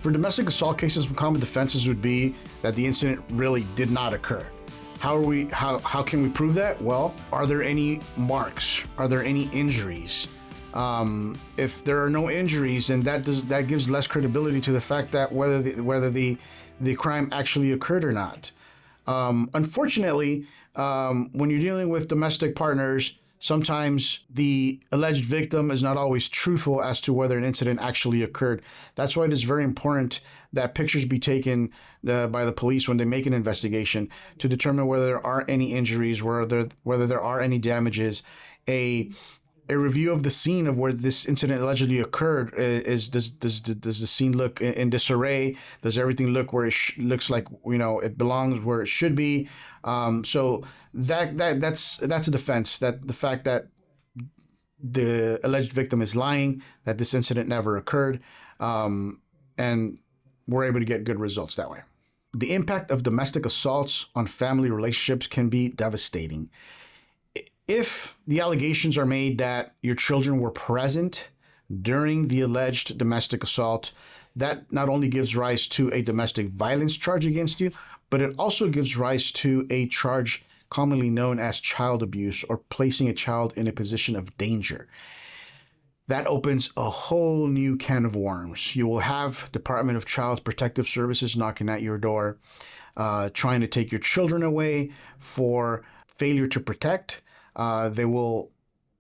For domestic assault cases, common defenses would be that the incident really did not occur. How can we prove that? Well, are there any marks? Are there any injuries? If there are no injuries, then that gives less credibility to the fact that whether the crime actually occurred or not. Unfortunately, when you're dealing with domestic partners, sometimes the alleged victim is not always truthful as to whether an incident actually occurred. That's why it is very important that pictures be taken by the police when they make an investigation to determine whether there are any injuries, whether there are any damages. A review of the scene of where this incident allegedly occurred does the scene look in disarray? Does everything look where it looks like it belongs where it should be? So that's a defense, that the fact that the alleged victim is lying, that this incident never occurred, and we're able to get good results that way. The impact of domestic assaults on family relationships can be devastating. If the allegations are made that your children were present during the alleged domestic assault, that not only gives rise to a domestic violence charge against you, but it also gives rise to a charge commonly known as child abuse, or placing a child in a position of danger. That opens a whole new can of worms. You will have Department of Child Protective Services knocking at your door, trying to take your children away for failure to protect. They will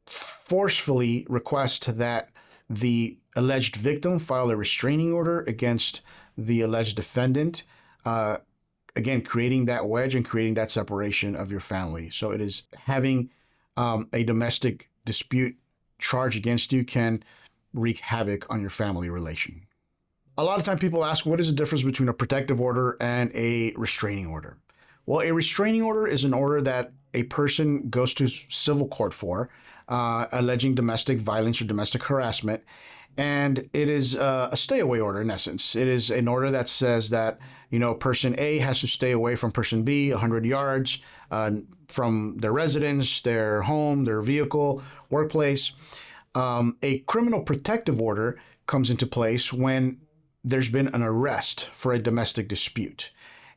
forcefully request that the alleged victim file a restraining order against the alleged defendant, again, creating that wedge and creating that separation of your family. So it is having a domestic dispute charge against you can wreak havoc on your family relation. A lot of time people ask, what is the difference between a protective order and a restraining order? Well, a restraining order is an order that a person goes to civil court for, alleging domestic violence or domestic harassment. And it is a stay-away order, in essence. It is an order that says that, person A has to stay away from person B 100 yards from their residence, their home, their vehicle, workplace. A criminal protective order comes into place when there's been an arrest for a domestic dispute,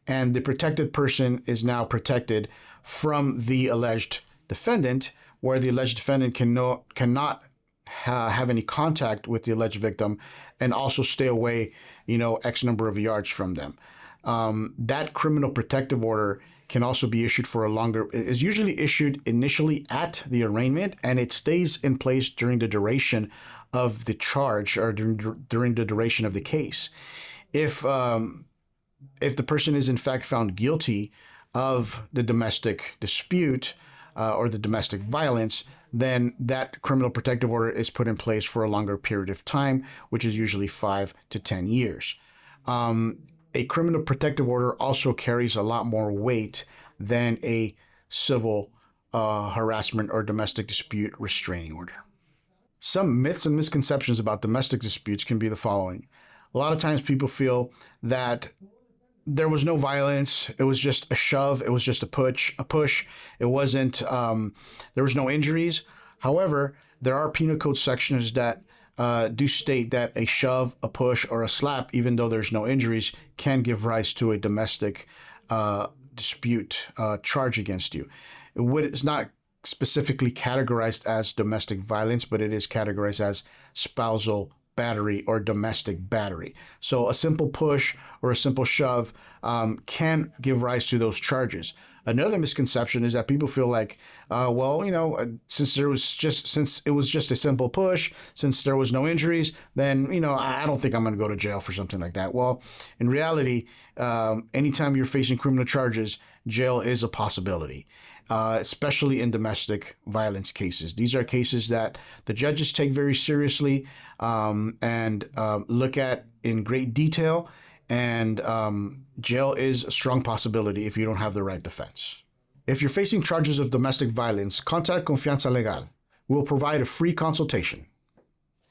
and the protected person is now protected from the alleged defendant, where the alleged defendant cannot have any contact with the alleged victim, and also stay away, X number of yards from them. That criminal protective order can also be issued for a longer, is usually issued initially at the arraignment, and it stays in place during the duration of the charge, or during the duration of the case. If the person is in fact found guilty of the domestic dispute or the domestic violence, then that criminal protective order is put in place for a longer period of time, which is usually 5 to 10 years. A criminal protective order also carries a lot more weight than a civil harassment or domestic dispute restraining order. Some myths and misconceptions about domestic disputes can be the following. A lot of times people feel that there was no violence. It was just a shove. It was just a push. It wasn't, there was no injuries. However, there are penal code sections that do state that a shove, a push, or a slap, even though there's no injuries, can give rise to a domestic dispute charge against you. It's not specifically categorized as domestic violence, but it is categorized as spousal battery or domestic battery. So a simple push or a simple shove can give rise to those charges. Another misconception is that people feel like, since it was just a simple push, since there was no injuries, then, I don't think I'm going to go to jail for something like that. Well, in reality, anytime you're facing criminal charges, jail is a possibility, especially in domestic violence cases. These are cases that the judges take very seriously and look at in great detail. And jail is a strong possibility if you don't have the right defense. If you're facing charges of domestic violence, contact Confianza Legal. We will provide a free consultation.